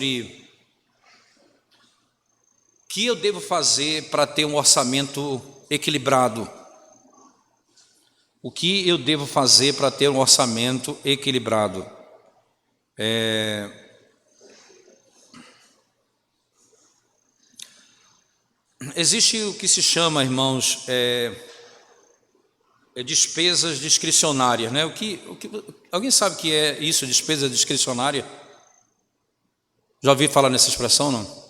de o que eu devo fazer para ter um orçamento equilibrado. O que eu devo fazer para ter um orçamento equilibrado? Existe o que se chama, irmãos, despesas discricionárias, né? Alguém sabe o que é isso, despesa discricionária? Já ouviu falar nessa expressão, não?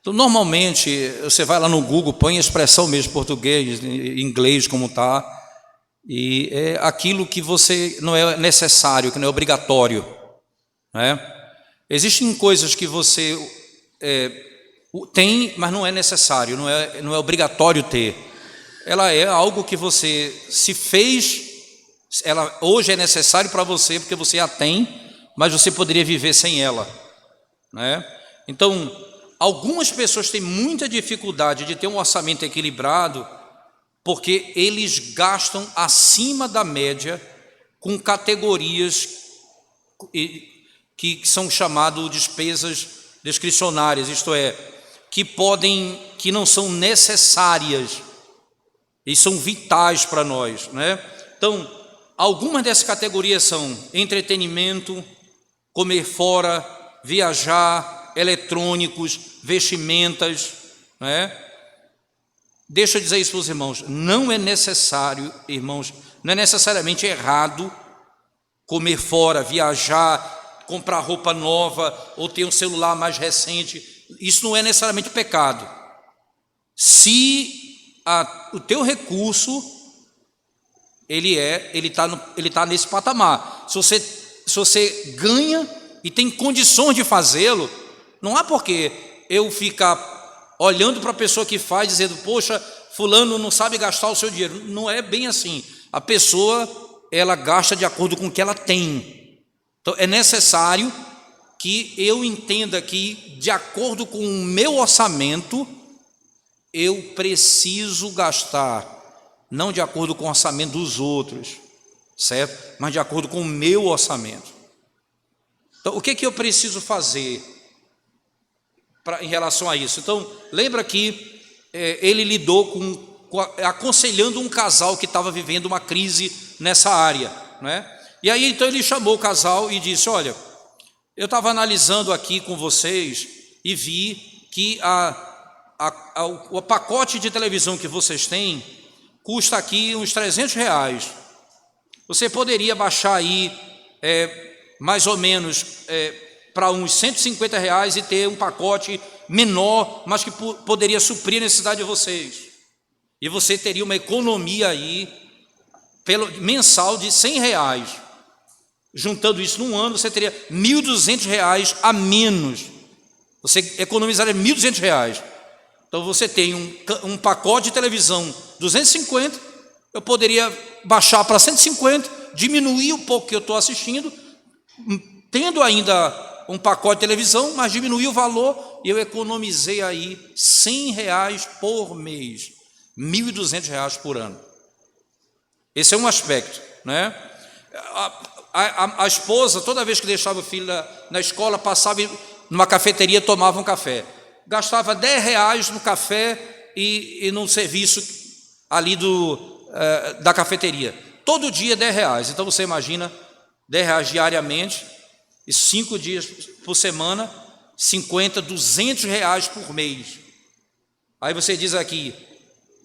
Então, normalmente, você vai lá no Google, põe a expressão mesmo, português, inglês, como está, e é aquilo que você não é necessário, que não é obrigatório, né? Existem coisas que você tem, mas não é necessário, não é obrigatório ter. Ela é algo que você se fez, ela hoje é necessário para você, porque você a tem, mas você poderia viver sem ela, né? Então, algumas pessoas têm muita dificuldade de ter um orçamento equilibrado porque eles gastam acima da média com categorias que são chamadas despesas discricionárias, isto é, que não são necessárias e são vitais para nós, né? Então, algumas dessas categorias são entretenimento, comer fora, viajar, eletrônicos, vestimentas, né? Deixa eu dizer isso para os irmãos, não é necessário, irmãos, não é necessariamente errado comer fora, viajar, comprar roupa nova ou ter um celular mais recente. Isso não é necessariamente pecado. Se o teu recurso ele tá nesse patamar. Se você ganha e tem condições de fazê-lo, não há porquê eu ficar olhando para a pessoa que faz, dizendo, poxa, fulano não sabe gastar o seu dinheiro. Não é bem assim. A pessoa, ela gasta de acordo com o que ela tem. Então, é necessário que eu entenda que, de acordo com o meu orçamento, eu preciso gastar, não de acordo com o orçamento dos outros, certo? Mas de acordo com o meu orçamento. Então, o que eu preciso fazer em relação a isso? Então, lembra que ele lidou aconselhando um casal que estava vivendo uma crise nessa área, né? E aí, então, ele chamou o casal e disse, olha, eu estava analisando aqui com vocês e vi que o pacote de televisão que vocês têm custa aqui uns R$300. Você poderia baixar aí mais ou menos para uns R$150 e ter um pacote menor, mas que poderia suprir a necessidade de vocês. E você teria uma economia aí mensal de R$100. Juntando isso num ano, você teria R$1.200 a menos. Você economizaria R$1.200. Então você tem um pacote de televisão 250, eu poderia baixar para 150, diminuir um pouco que eu estou assistindo, tendo ainda um pacote de televisão, mas diminuir o valor, e eu economizei aí R$100 por mês, R$1.200 por ano. Esse é um aspecto, né? A esposa, toda vez que deixava o filho na escola, passava numa cafeteria, tomava um café. Gastava R$10 no café e no serviço ali da cafeteria. Todo dia R$10. Então você imagina, R$10 diariamente, e 5 dias por semana, 50, R$200 por mês. Aí você diz aqui,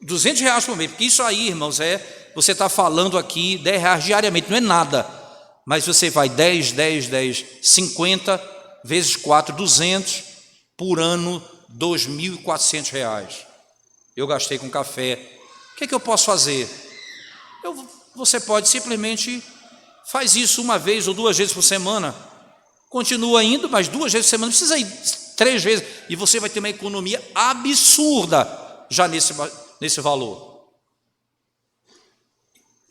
R$200 por mês, porque isso aí, irmãos, você está falando aqui R$10 diariamente, não é nada. Mas você vai 10, 50 vezes 4, 200 por ano, R$2.400. Eu gastei com café. O que eu posso fazer? Você pode simplesmente faz isso uma vez ou 2 vezes por semana. Continua indo, mas 2 vezes por semana, não precisa ir 3 vezes, e você vai ter uma economia absurda já nesse valor.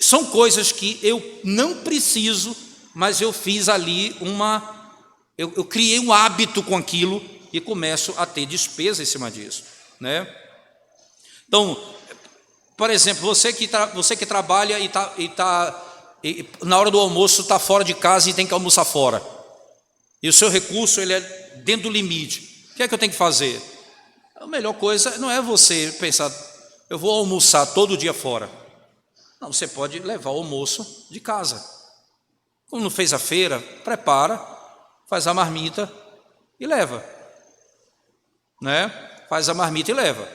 São coisas que eu não preciso, mas eu fiz ali eu criei um hábito com aquilo e começo a ter despesa em cima disso, né? Então, por exemplo, você que trabalha e na hora do almoço está fora de casa e tem que almoçar fora. e o seu recurso ele é dentro do limite, o que é que eu tenho que fazer? A melhor coisa não é você pensar, eu vou almoçar todo dia fora. Não, você pode levar o almoço de casa. Quando não fez a feira, prepara, faz a marmita e leva, né? Faz a marmita e leva.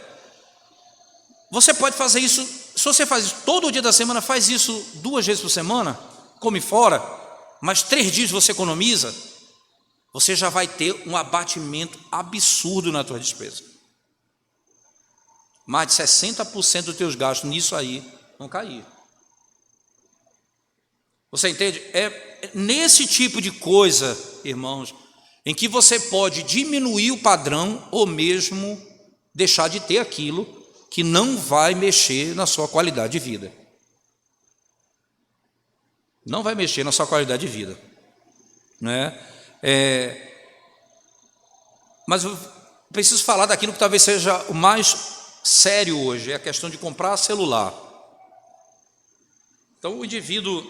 Você pode fazer isso, se você faz isso todo dia da semana, faz isso 2 vezes por semana, come fora, mas 3 dias você economiza, você já vai ter um abatimento absurdo na tua despesa. Mais de 60% dos teus gastos nisso aí vão cair. Você entende? É nesse tipo de coisa, irmãos, em que você pode diminuir o padrão ou mesmo deixar de ter aquilo que não vai mexer na sua qualidade de vida. Não vai mexer na sua qualidade de vida, né? Mas eu preciso falar daquilo que talvez seja o mais sério hoje, é a questão de comprar celular. Então o indivíduo,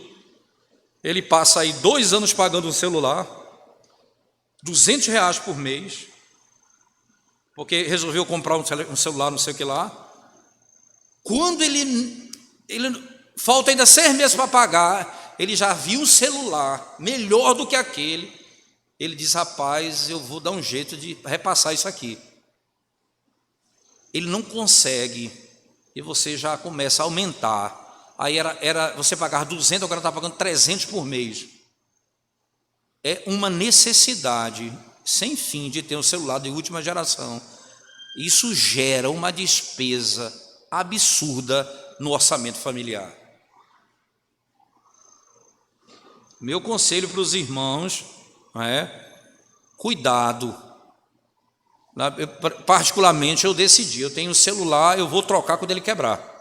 ele passa aí 2 anos pagando um celular, R$200 por mês, porque resolveu comprar um celular, não sei o que lá. Quando ele falta ainda 6 meses para pagar, ele já viu um celular melhor do que aquele. Ele diz, rapaz, eu vou dar um jeito de repassar isso aqui. Ele não consegue, e você já começa a aumentar. Aí era você pagar 200, agora está pagando 300 por mês. É uma necessidade sem fim de ter um celular de última geração. Isso gera uma despesa absurda no orçamento familiar. Meu conselho para os irmãos cuidado. Particularmente eu decidi, eu tenho um celular, eu vou trocar quando ele quebrar.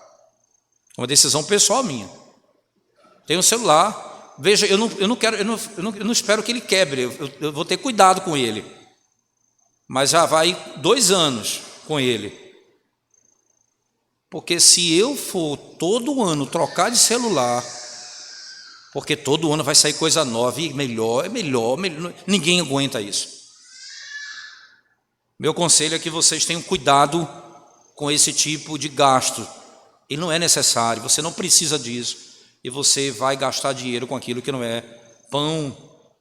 Uma decisão pessoal minha. Tenho um celular, veja, eu não espero que ele quebre, eu vou ter cuidado com ele. Mas já vai 2 anos com ele. Porque se eu for todo ano trocar de celular, porque todo ano vai sair coisa nova e melhor, ninguém aguenta isso. Meu conselho é que vocês tenham cuidado com esse tipo de gasto. Ele não é necessário, você não precisa disso, e você vai gastar dinheiro com aquilo que não é pão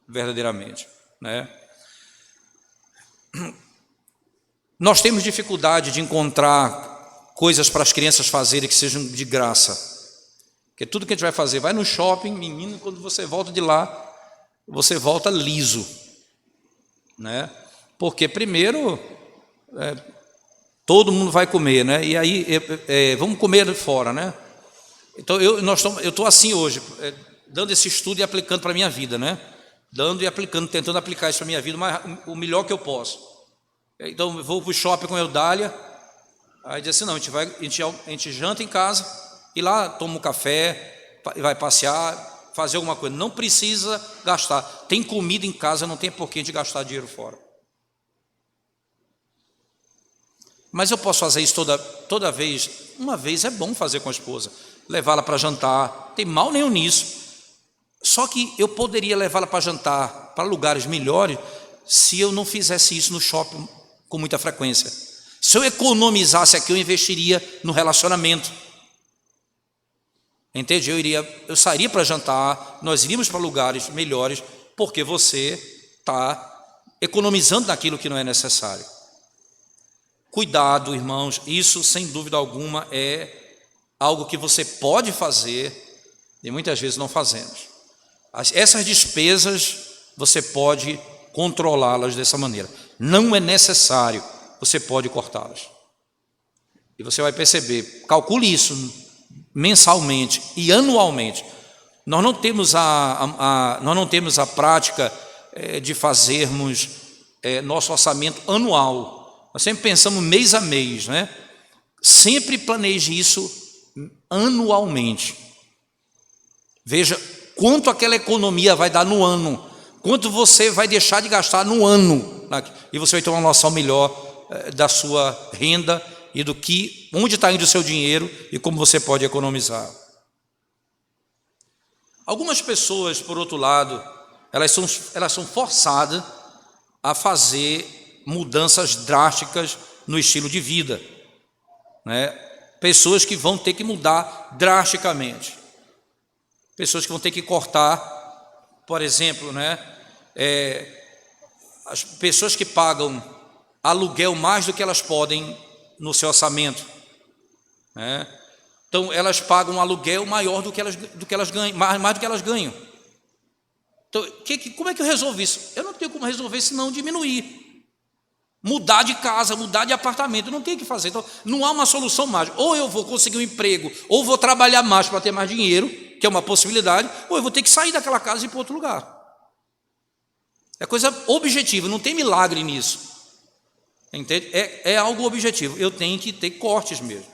verdadeiramente, né? Nós temos dificuldade de encontrar coisas para as crianças fazerem que sejam de graça. Porque tudo que a gente vai fazer, vai no shopping, menino, quando você volta de lá, você volta liso, né? Porque primeiro, todo mundo vai comer, né? E aí, vamos comer fora, né? Então, eu estou assim hoje, dando esse estudo e aplicando para a minha vida, né? Dando e aplicando, tentando aplicar isso para a minha vida o melhor que eu posso. Então, eu vou para o shopping com a Eudália, aí diz assim, não, a gente janta em casa, e lá toma um café, vai passear, fazer alguma coisa. Não precisa gastar. Tem comida em casa, não tem por que a gente gastar dinheiro fora. Mas eu posso fazer isso toda vez. Uma vez é bom fazer com a esposa, levá-la para jantar, tem mal nenhum nisso. Só que eu poderia levá-la para jantar para lugares melhores se eu não fizesse isso no shopping com muita frequência. Se eu economizasse aqui, eu investiria no relacionamento. Entende? Eu sairia para jantar, nós iríamos para lugares melhores, porque você está economizando naquilo que não é necessário. Cuidado, irmãos, isso sem dúvida alguma é algo que você pode fazer e muitas vezes não fazemos. Essas despesas você pode controlá-las dessa maneira. Não é necessário, você pode cortá-las. E você vai perceber, calcule isso mensalmente e anualmente. Nós não temos a prática de fazermos nosso orçamento anual. Nós sempre pensamos mês a mês, né? Sempre planeje isso anualmente. Veja quanto aquela economia vai dar no ano, quanto você vai deixar de gastar no ano, e você vai ter uma noção melhor da sua renda e onde está indo o seu dinheiro e como você pode economizar. Algumas pessoas, por outro lado, elas são forçadas a fazer mudanças drásticas no estilo de vida, né? Pessoas que vão ter que mudar drasticamente, pessoas que vão ter que cortar, por exemplo, né? As pessoas que pagam aluguel mais do que elas podem no seu orçamento, né? Então elas pagam um aluguel maior do que elas ganham, mais do que elas ganham. Então, como é que eu resolvo isso? Eu não tenho como resolver senão diminuir, mudar de casa, mudar de apartamento. Eu não tenho o que fazer. Então, não há uma solução mágica. Ou eu vou conseguir um emprego, ou vou trabalhar mais para ter mais dinheiro, que é uma possibilidade, ou eu vou ter que sair daquela casa e ir para outro lugar. É coisa objetiva, não tem milagre nisso. Entende? É algo objetivo. Eu tenho que ter cortes mesmo.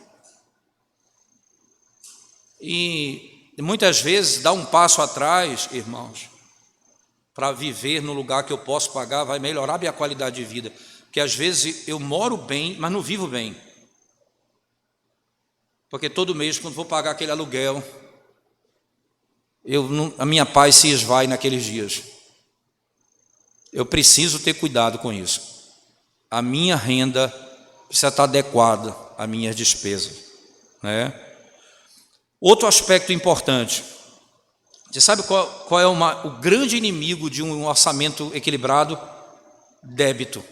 E muitas vezes dar um passo atrás, irmãos, para viver no lugar que eu posso pagar, vai melhorar a minha qualidade de vida. Porque às vezes eu moro bem, mas não vivo bem. Porque todo mês, quando vou pagar aquele aluguel, a minha paz se esvai naqueles dias. Eu preciso ter cuidado com isso. A minha renda precisa estar adequada às minhas despesas, né? Outro aspecto importante. Você sabe qual é o grande inimigo de um orçamento equilibrado? Débito,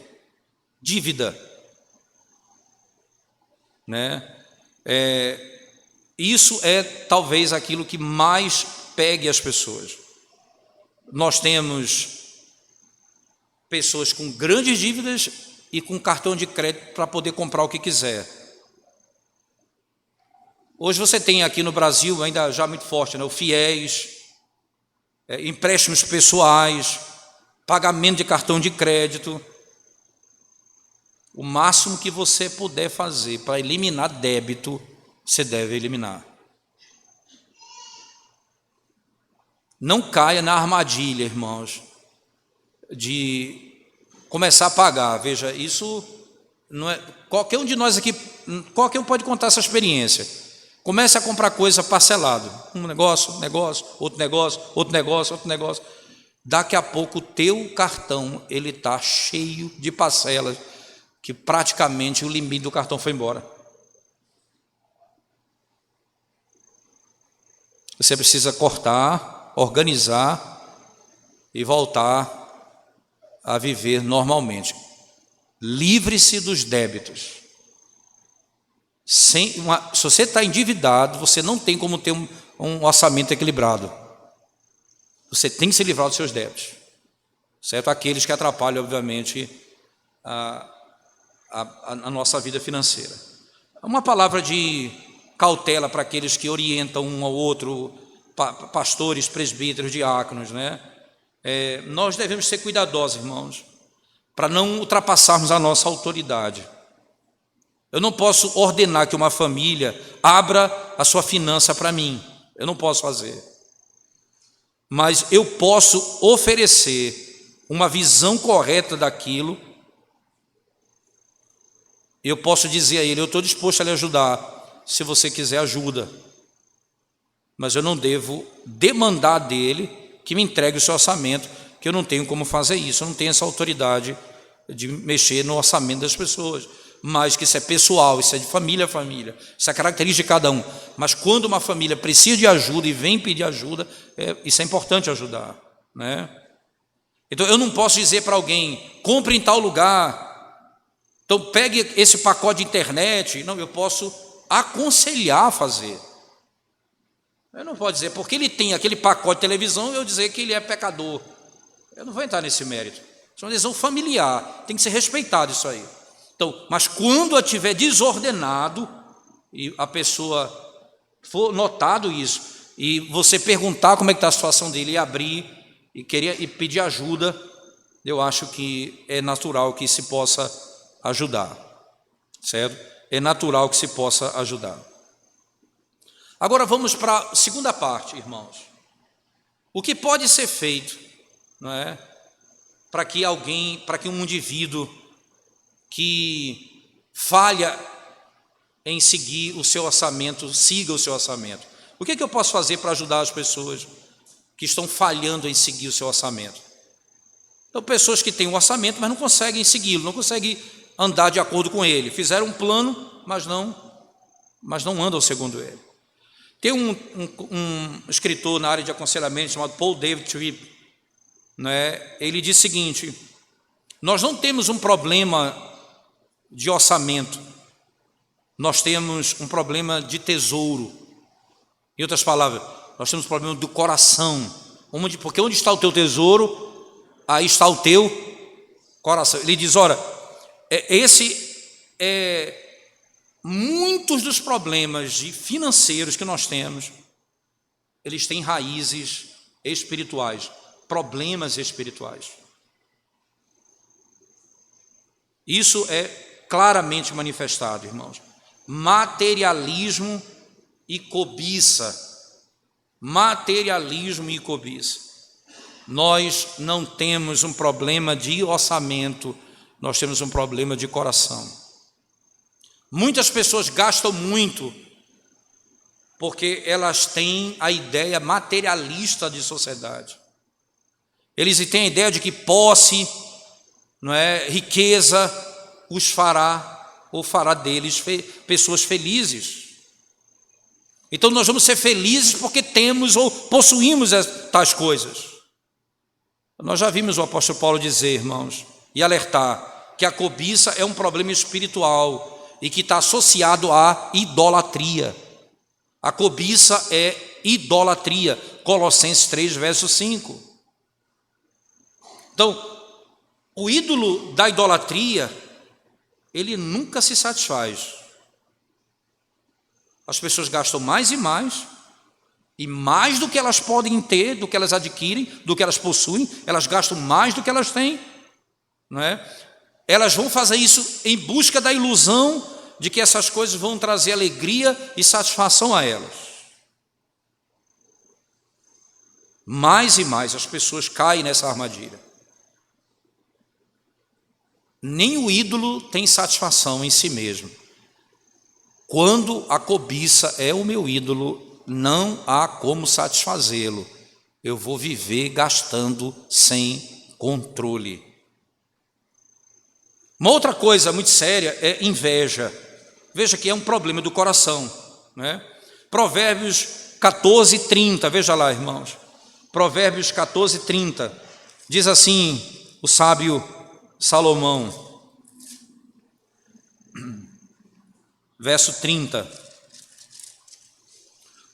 dívida, né? Isso é talvez aquilo que mais pegue as pessoas. Nós temos pessoas com grandes dívidas e com cartão de crédito para poder comprar o que quiser. Hoje você tem aqui no Brasil, ainda já muito forte, né, o FIES, empréstimos pessoais, pagamento de cartão de crédito. O máximo que você puder fazer para eliminar débito, você deve eliminar. Não caia na armadilha, irmãos, de começar a pagar. Veja, isso não é. Qualquer um de nós aqui, qualquer um pode contar essa experiência. Comece a comprar coisa parcelado. Um negócio, outro negócio. Daqui a pouco o teu cartão ele está cheio de parcelas, que praticamente o limite do cartão foi embora. Você precisa cortar, organizar e voltar a viver normalmente. Livre-se dos débitos. Se você está endividado, você não tem como ter um orçamento equilibrado. Você tem que se livrar dos seus débitos, certo? Aqueles que atrapalham, obviamente, a nossa vida financeira. Uma palavra de cautela para aqueles que orientam um ao outro, pastores, presbíteros, diáconos, né? Nós devemos ser cuidadosos, irmãos, para não ultrapassarmos a nossa autoridade. Eu não posso ordenar que uma família abra a sua finança para mim. Eu não posso fazer. Mas eu posso oferecer uma visão correta daquilo. Eu posso dizer a ele, eu estou disposto a lhe ajudar. Se você quiser ajuda. Mas eu não devo demandar dele que me entregue o seu orçamento, que eu não tenho como fazer isso. Eu não tenho essa autoridade de mexer no orçamento das pessoas. Mas que isso é pessoal, isso é de família a família, isso é característica de cada um. Mas quando uma família precisa de ajuda e vem pedir ajuda, isso é importante ajudar, né? Então eu não posso dizer para alguém, compre em tal lugar, então pegue esse pacote de internet. Não, eu posso aconselhar a fazer. Eu não posso dizer, porque ele tem aquele pacote de televisão, eu dizer que ele é pecador. Eu não vou entrar nesse mérito. Isso é uma decisão familiar, tem que ser respeitado isso aí. Então, mas quando eu estiver desordenado e a pessoa for notado isso e você perguntar como é que está a situação dele e abrir e pedir ajuda, eu acho que é natural que se possa ajudar, certo? É natural que se possa ajudar. Agora vamos para a segunda parte, irmãos. O que pode ser feito, não é, para que um indivíduo que falha em seguir o seu orçamento, siga o seu orçamento. O que eu posso fazer para ajudar as pessoas que estão falhando em seguir o seu orçamento? Então, pessoas que têm um orçamento, mas não conseguem segui-lo, não conseguem andar de acordo com ele. Fizeram um plano, mas não andam segundo ele. Tem um escritor na área de aconselhamento chamado Paul David Tripp, né? Ele diz o seguinte: nós não temos um problema de orçamento, nós temos um problema de tesouro. Em outras palavras, nós temos um problema do coração, porque onde está o teu tesouro, aí está o teu coração. Ele diz, ora, muitos dos problemas financeiros que nós temos, eles têm raízes espirituais, problemas espirituais. Isso é claramente manifestado, irmãos. Materialismo e cobiça. Materialismo e cobiça. Nós não temos um problema de orçamento, nós temos um problema de coração. Muitas pessoas gastam muito porque elas têm a ideia materialista de sociedade. Eles têm a ideia de que posse, não é, riqueza os fará ou fará deles pessoas felizes. Então nós vamos ser felizes porque temos ou possuímos tais coisas. Nós já vimos o apóstolo Paulo dizer, irmãos, e alertar que a cobiça é um problema espiritual e que está associado à idolatria. A cobiça é idolatria. Colossenses 3, verso 5. Então, o ídolo da idolatria, ele nunca se satisfaz. As pessoas gastam mais e mais do que elas podem ter, do que elas adquirem, do que elas possuem, elas gastam mais do que elas têm, não é? Elas vão fazer isso em busca da ilusão de que essas coisas vão trazer alegria e satisfação a elas. Mais e mais as pessoas caem nessa armadilha. Nem o ídolo tem satisfação em si mesmo. Quando a cobiça é o meu ídolo, não há como satisfazê-lo. Eu vou viver gastando sem controle. Uma outra coisa muito séria é inveja. Veja que é um problema do coração, né? Provérbios 14, 30, veja lá, irmãos. Provérbios 14, 30. Diz assim o sábio Salomão, verso 30.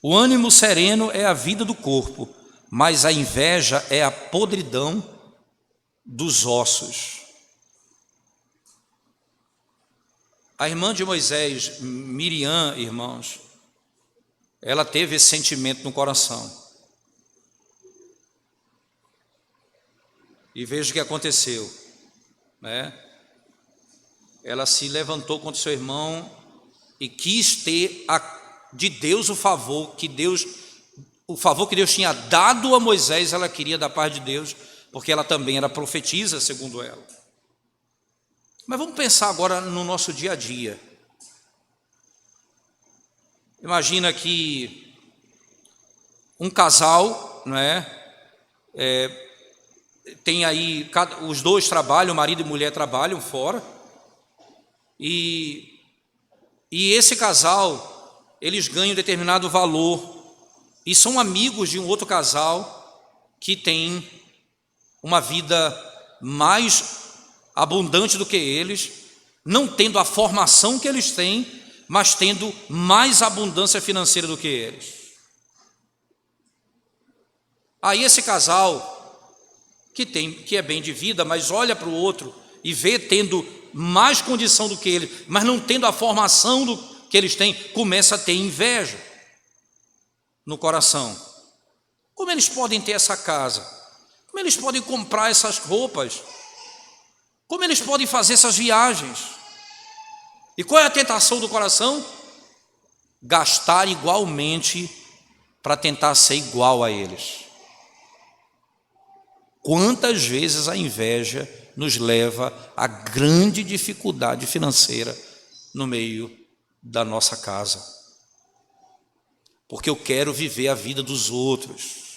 O ânimo sereno é a vida do corpo, mas a inveja é a podridão dos ossos. A irmã de Moisés, Miriam, irmãos, ela teve esse sentimento no coração. E veja o que aconteceu, né? Ela se levantou contra seu irmão e quis ter de Deus o favor que Deus tinha dado a Moisés, ela queria da parte de Deus, porque ela também era profetisa, segundo ela. Mas vamos pensar agora no nosso dia a dia. Imagina que um casal, não é? Tem aí, os dois trabalham, marido e mulher trabalham fora, e esse casal, eles ganham determinado valor, e são amigos de um outro casal que tem uma vida mais abundante do que eles, não tendo a formação que eles têm, mas tendo mais abundância financeira do que eles. Aí esse casal, que é bem de vida, mas olha para o outro e vê tendo mais condição do que ele, mas não tendo a formação que eles têm, começa a ter inveja no coração. Como eles podem ter essa casa? Como eles podem comprar essas roupas? Como eles podem fazer essas viagens? E qual é a tentação do coração? Gastar igualmente para tentar ser igual a eles. Quantas vezes a inveja nos leva a grande dificuldade financeira no meio da nossa casa? Porque eu quero viver a vida dos outros.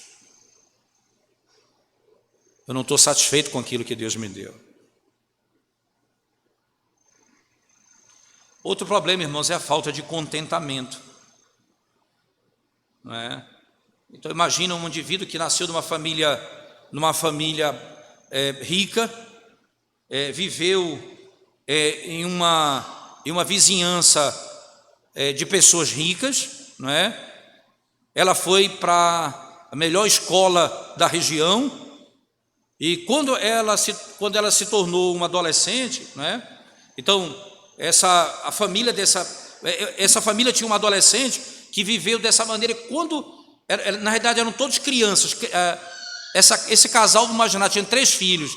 eu não estou satisfeito com aquilo que Deus me deu. Outro problema, irmãos, é a falta de contentamento, não é? Então imagina um indivíduo que nasceu numa família rica, viveu em uma vizinhança de pessoas ricas, não é? Ela foi para a melhor escola da região, e quando ela se tornou uma adolescente, não é? Então essa família tinha uma adolescente que viveu dessa maneira. Na realidade eram todos crianças. Esse casal, vamos imaginar, tinha 3 filhos,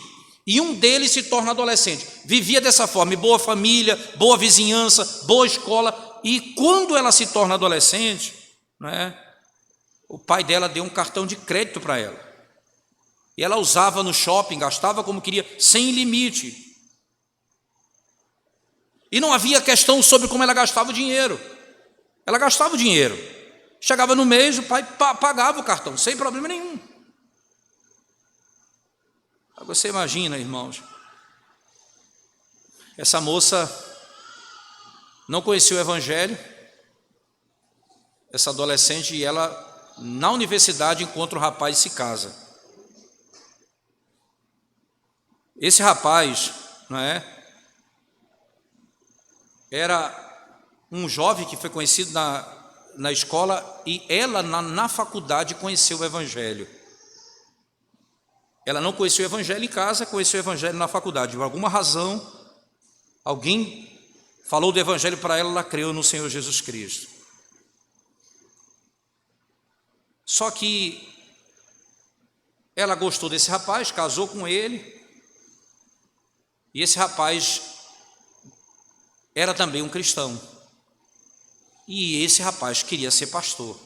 e um deles se torna adolescente. Vivia dessa forma, boa família, boa vizinhança, boa escola. E quando ela se torna adolescente, não é? O pai dela deu um cartão de crédito para ela, e ela usava no shopping, gastava como queria, sem limite. E não havia questão sobre como ela gastava o dinheiro. Ela gastava o dinheiro. Chegava no mês, o pai pagava o cartão, sem problema nenhum. Você imagina, irmãos, essa moça não conhecia o Evangelho, essa adolescente, e ela, na universidade, encontra um rapaz e se casa. Esse rapaz, não é? Era um jovem que foi conhecido na escola, e ela na faculdade conheceu o Evangelho. Ela não conheceu o Evangelho em casa, conheceu o Evangelho na faculdade. Por alguma razão, alguém falou do Evangelho para ela, ela creu no Senhor Jesus Cristo. Só que ela gostou desse rapaz, casou com ele, e esse rapaz era também um cristão. E esse rapaz queria ser pastor.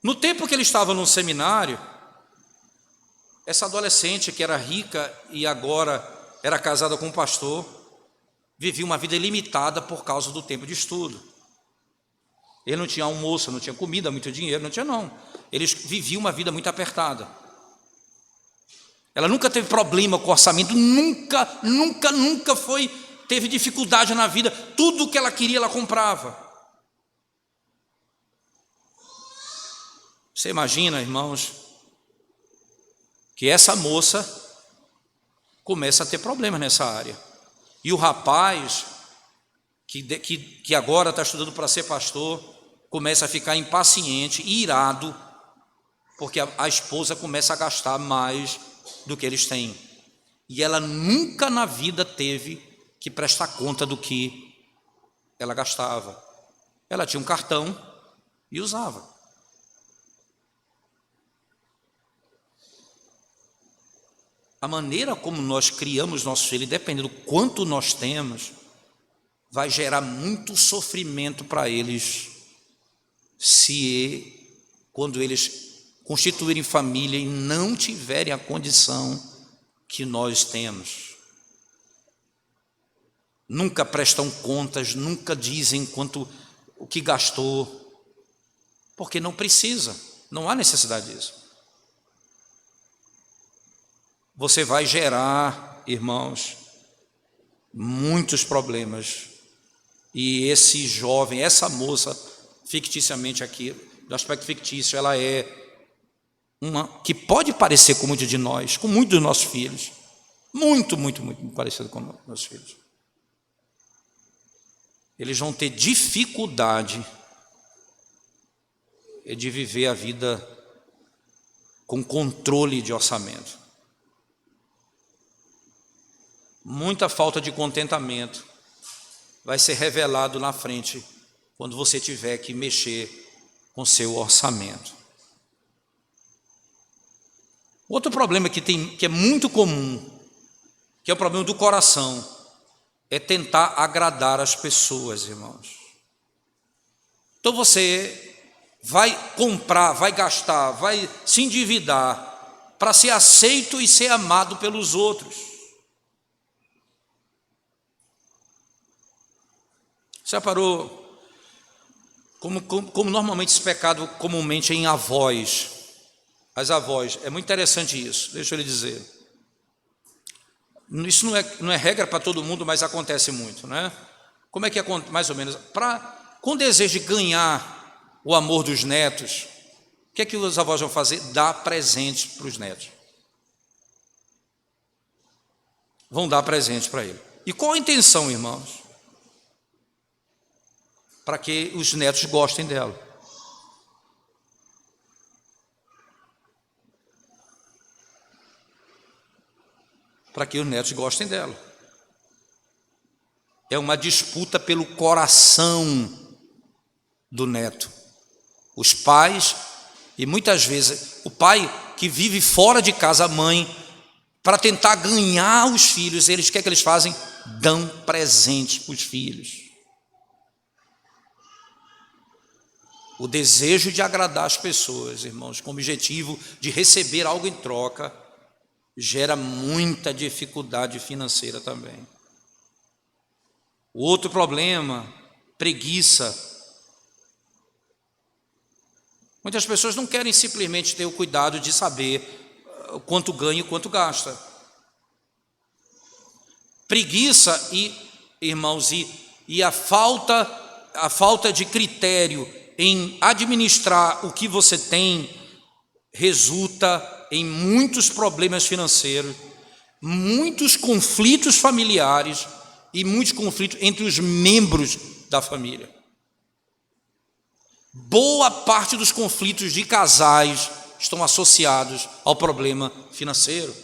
No tempo que ele estava no seminário, essa adolescente que era rica e agora era casada com um pastor, vivia uma vida ilimitada por causa do tempo de estudo. Ele não tinha almoço, não tinha comida, muito dinheiro, não tinha não. Eles viviam uma vida muito apertada. Ela nunca teve problema com orçamento, nunca teve dificuldade na vida. Tudo que ela queria, ela comprava. Você imagina, irmãos, que essa moça começa a ter problemas nessa área. E o rapaz, que agora está estudando para ser pastor, começa a ficar impaciente e irado, porque a esposa começa a gastar mais do que eles têm. E ela nunca na vida teve que prestar conta do que ela gastava. Ela tinha um cartão e usava. A maneira como nós criamos nossos filhos, dependendo do quanto nós temos, vai gerar muito sofrimento para eles, quando eles constituírem família e não tiverem a condição que nós temos. Nunca prestam contas, nunca dizem o que gastou, porque não precisa, não há necessidade disso. Você vai gerar, irmãos, muitos problemas. E esse jovem, essa moça, ficticiamente aqui, do aspecto fictício, ela é uma que pode parecer com muitos de nós, com muitos dos nossos filhos, muito parecido com nossos filhos. Eles vão ter dificuldade de viver a vida com controle de orçamento. Muita falta de contentamento vai ser revelado na frente quando você tiver que mexer com seu orçamento. Outro problema que é muito comum, que é o problema do coração, é tentar agradar as pessoas, irmãos. Então você vai comprar, vai gastar, vai se endividar para ser aceito e ser amado pelos outros. Já parou? Como normalmente esse pecado comumente é em avós. as avós, é muito interessante isso, deixa eu lhe dizer. Isso não é regra para todo mundo, mas acontece muito, né? Como é que acontece? Mais ou menos, com desejo de ganhar o amor dos netos, o que é que os avós vão fazer? Dar presentes para os netos. Vão dar presentes para ele. E qual a intenção, irmãos? Para que os netos gostem dela. Para que os netos gostem dela. É uma disputa pelo coração do neto. Os pais, e muitas vezes o pai que vive fora de casa, a mãe, para tentar ganhar os filhos, eles, o que é que eles fazem? Dão presentes para os filhos. O desejo de agradar as pessoas, irmãos, com o objetivo de receber algo em troca, gera muita dificuldade financeira também. O outro problema, preguiça. Muitas pessoas não querem simplesmente ter o cuidado de saber quanto ganha e quanto gasta. Preguiça irmãos, e a falta de critério em administrar o que você tem resulta em muitos problemas financeiros, muitos conflitos familiares e muitos conflitos entre os membros da família. Boa parte dos conflitos de casais estão associados ao problema financeiro.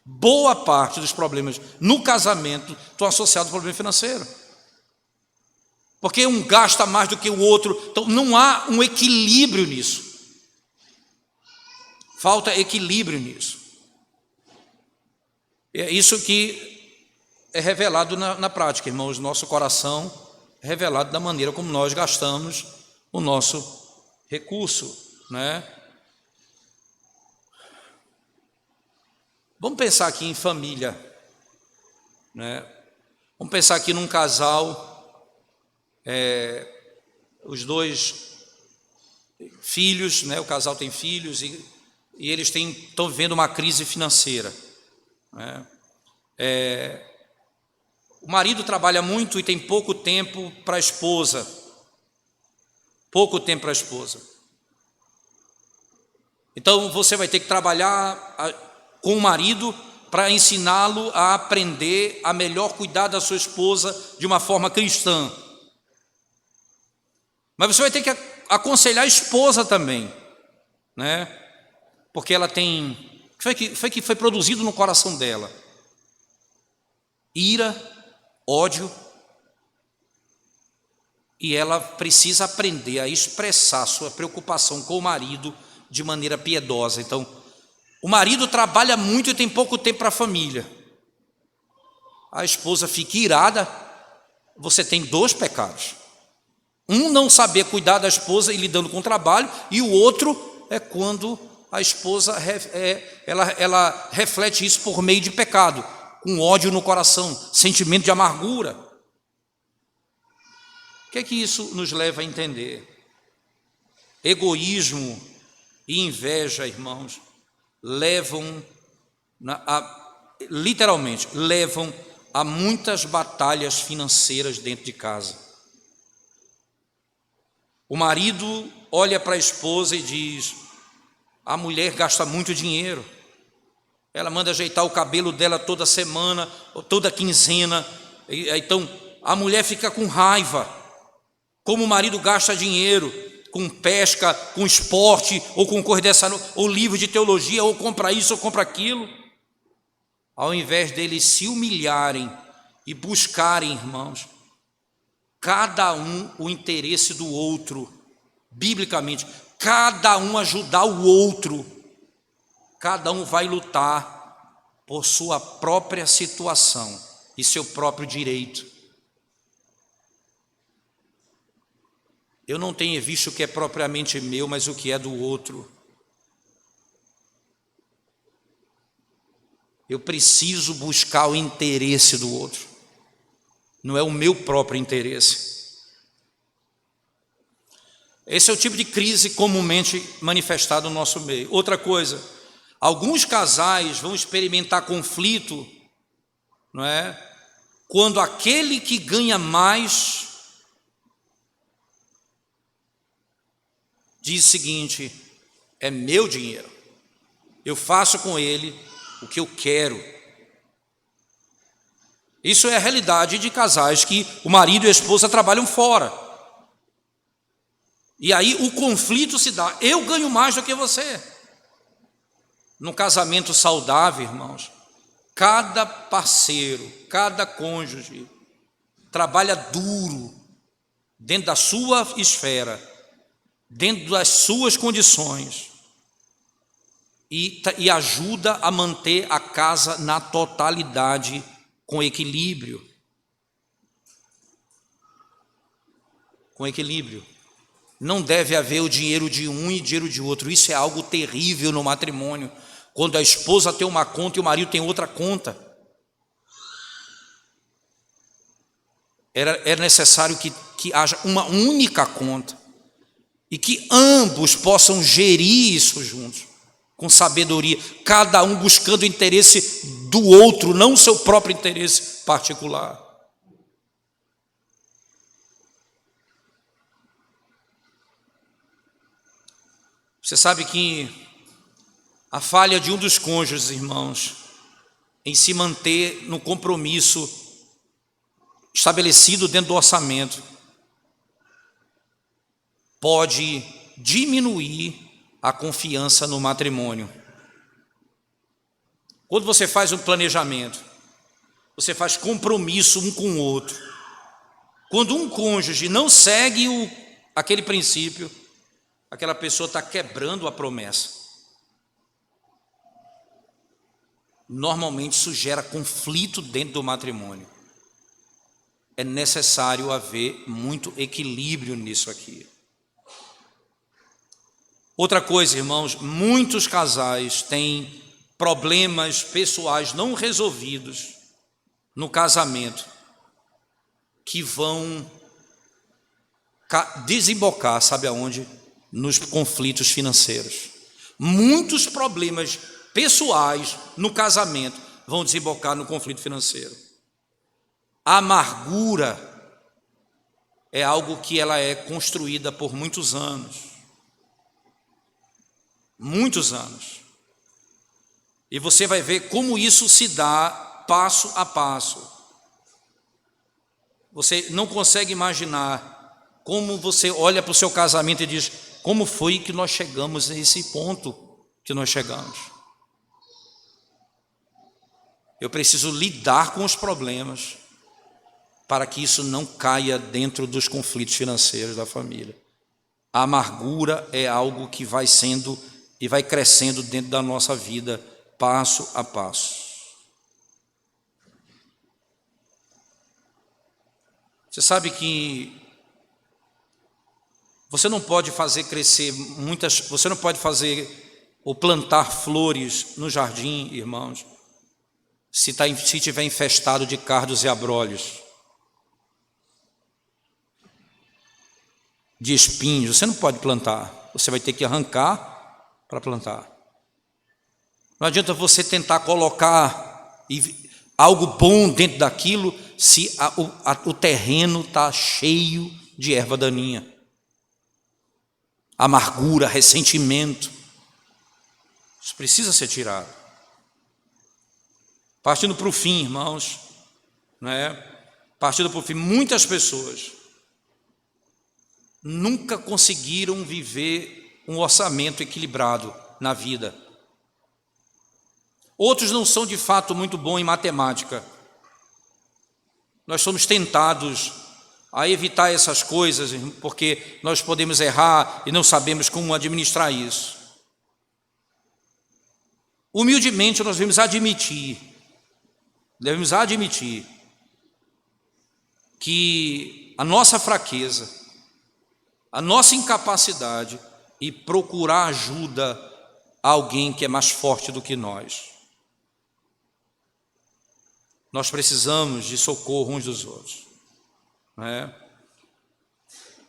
Boa parte dos problemas no casamento estão associados ao problema financeiro. Porque um gasta mais do que o outro, então não há um equilíbrio nisso. Falta equilíbrio nisso. É isso que é revelado na prática, irmãos. Nosso coração é revelado da maneira como nós gastamos o nosso recurso, né? Vamos pensar aqui em família, né? Vamos pensar aqui num casal, os dois filhos, né? O casal tem filhos e eles estão vivendo uma crise financeira, né? O marido trabalha muito e tem pouco tempo para a esposa. Pouco tempo para a esposa. Então você vai ter que trabalhar com o marido para ensiná-lo a aprender a melhor cuidar da sua esposa de uma forma cristã. Mas você vai ter que aconselhar a esposa também, né? Porque ela tem... O que foi produzido no coração dela? Ira, ódio. E ela precisa aprender a expressar sua preocupação com o marido de maneira piedosa. Então, o marido trabalha muito e tem pouco tempo para a família. A esposa fica irada. Você tem dois pecados. Um, não saber cuidar da esposa e lidando com o trabalho, e o outro é quando a esposa ela reflete isso por meio de pecado, com ódio no coração, sentimento de amargura. O que é que isso nos leva a entender? Egoísmo e inveja, irmãos, literalmente levam a muitas batalhas financeiras dentro de casa. O marido olha para a esposa e diz: a mulher gasta muito dinheiro, ela manda ajeitar o cabelo dela toda semana, toda quinzena, então a mulher fica com raiva, como o marido gasta dinheiro com pesca, com esporte, ou com coisa dessa, ou livro de teologia, ou compra isso, ou compra aquilo, ao invés deles se humilharem e buscarem, irmãos, cada um o interesse do outro, biblicamente, cada um ajudar o outro, cada um vai lutar por sua própria situação e seu próprio direito. Eu não tenho visto o que é propriamente meu, mas o que é do outro. Eu preciso buscar o interesse do outro, não é o meu próprio interesse. Esse é o tipo de crise comumente manifestada no nosso meio. Outra coisa, alguns casais vão experimentar conflito, não é? Quando aquele que ganha mais diz o seguinte: é meu dinheiro, eu faço com ele o que eu quero. Isso é a realidade de casais que o marido e a esposa trabalham fora. E aí o conflito se dá: eu ganho mais do que você. No casamento saudável, irmãos, cada parceiro, cada cônjuge trabalha duro dentro da sua esfera, dentro das suas condições, e ajuda a manter a casa na totalidade, com equilíbrio. Com equilíbrio. Não deve haver o dinheiro de um e o dinheiro de outro. Isso é algo terrível no matrimônio, quando a esposa tem uma conta e o marido tem outra conta. Era necessário que haja uma única conta e que ambos possam gerir isso juntos, com sabedoria, cada um buscando o interesse do outro, não o seu próprio interesse particular. Você sabe que a falha de um dos cônjuges, irmãos, em se manter no compromisso estabelecido dentro do orçamento, pode diminuir a confiança no matrimônio. Quando você faz um planejamento, você faz compromisso um com o outro. Quando um cônjuge não segue aquele princípio, aquela pessoa está quebrando a promessa. Normalmente isso gera conflito dentro do matrimônio. É necessário haver muito equilíbrio nisso aqui. Outra coisa, irmãos, muitos casais têm problemas pessoais não resolvidos no casamento, que vão desembocar, sabe aonde? Nos conflitos financeiros. Muitos problemas pessoais no casamento vão desembocar no conflito financeiro. A amargura é algo que ela é construída por muitos anos. Muitos anos. E você vai ver como isso se dá passo a passo. Você não consegue imaginar como você olha para o seu casamento e diz: como foi que nós chegamos a esse ponto que nós chegamos? Eu preciso lidar com os problemas para que isso não caia dentro dos conflitos financeiros da família. A amargura é algo que vai sendo e vai crescendo dentro da nossa vida, passo a passo. Você sabe que você não pode fazer crescer você não pode fazer ou plantar flores no jardim, irmãos, se estiver infestado de cardos e abrolhos, de espinhos. Você não pode plantar, você vai ter que arrancar para plantar. Não adianta você tentar colocar algo bom dentro daquilo se o terreno está cheio de erva daninha. Amargura, ressentimento, isso precisa ser tirado. Partindo para o fim, irmãos, partindo para o fim, muitas pessoas nunca conseguiram viver um orçamento equilibrado na vida. Outros não são de fato muito bons em matemática. Nós somos tentados a evitar essas coisas, porque nós podemos errar e não sabemos como administrar isso. Humildemente nós devemos admitir que a nossa fraqueza, a nossa incapacidade, e procurar ajuda a alguém que é mais forte do que nós. Nós precisamos de socorro uns dos outros.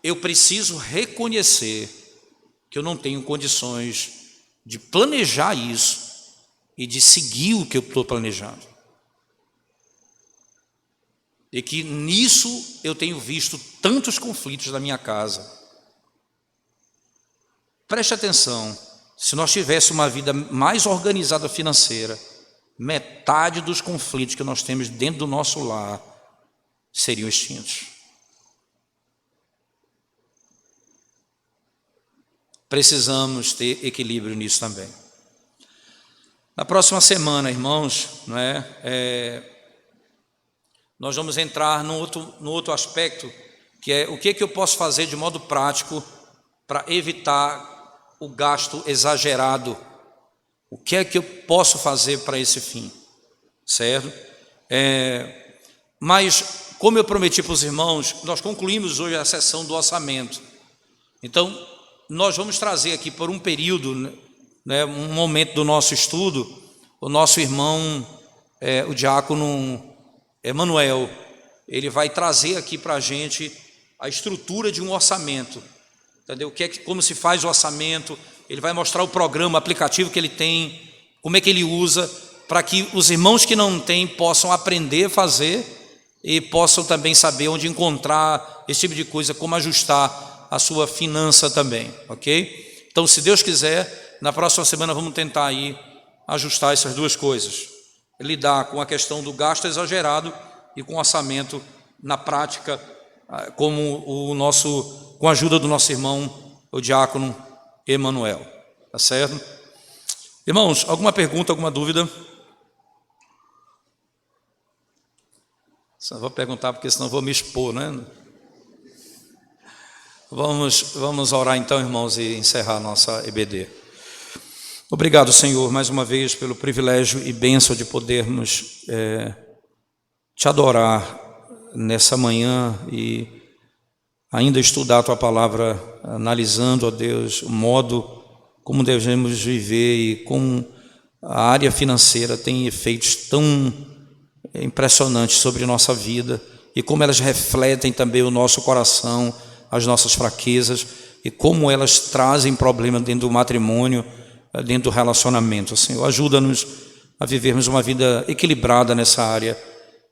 eu preciso reconhecer que eu não tenho condições de planejar isso e de seguir o que eu estou planejando. E que nisso eu tenho visto tantos conflitos na minha casa. Preste atenção, se nós tivéssemos uma vida mais organizada financeira, metade dos conflitos que nós temos dentro do nosso lar seriam extintos. Precisamos ter equilíbrio nisso também. Na próxima semana, irmãos, nós vamos entrar no outro aspecto, que é o que eu posso fazer de modo prático para evitar o gasto exagerado. O que é que eu posso fazer para esse fim? Certo? Mas, como eu prometi para os irmãos, nós concluímos hoje a sessão do orçamento. Então, nós vamos trazer aqui por um período, um momento do nosso estudo, o nosso irmão, o diácono Emanuel, ele vai trazer aqui para a gente a estrutura de um orçamento, entendeu? Como se faz o orçamento, ele vai mostrar o programa, o aplicativo que ele tem, como é que ele usa, para que os irmãos que não têm possam aprender a fazer e possam também saber onde encontrar esse tipo de coisa, como ajustar a sua finança também, ok? Então, se Deus quiser, na próxima semana vamos tentar aí ajustar essas duas coisas, lidar com a questão do gasto exagerado e com o orçamento na prática, com a ajuda do nosso irmão, o diácono Emanuel, tá certo? Irmãos, alguma pergunta, alguma dúvida? Só vou perguntar porque senão vou me expor, né? Vamos orar então, irmãos, e encerrar a nossa EBD. Obrigado, Senhor, mais uma vez pelo privilégio e bênção de podermos te adorar nessa manhã e ainda estudar a Tua Palavra, analisando, ó Deus, o modo como devemos viver e como a área financeira tem efeitos tão impressionantes sobre nossa vida e como elas refletem também o nosso coração, as nossas fraquezas e como elas trazem problema dentro do matrimônio, dentro do relacionamento. Senhor, ajuda-nos a vivermos uma vida equilibrada nessa área,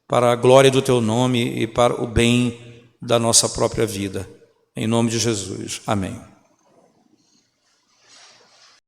para a glória do Teu nome e para o bem da nossa própria vida. Em nome de Jesus. Amém.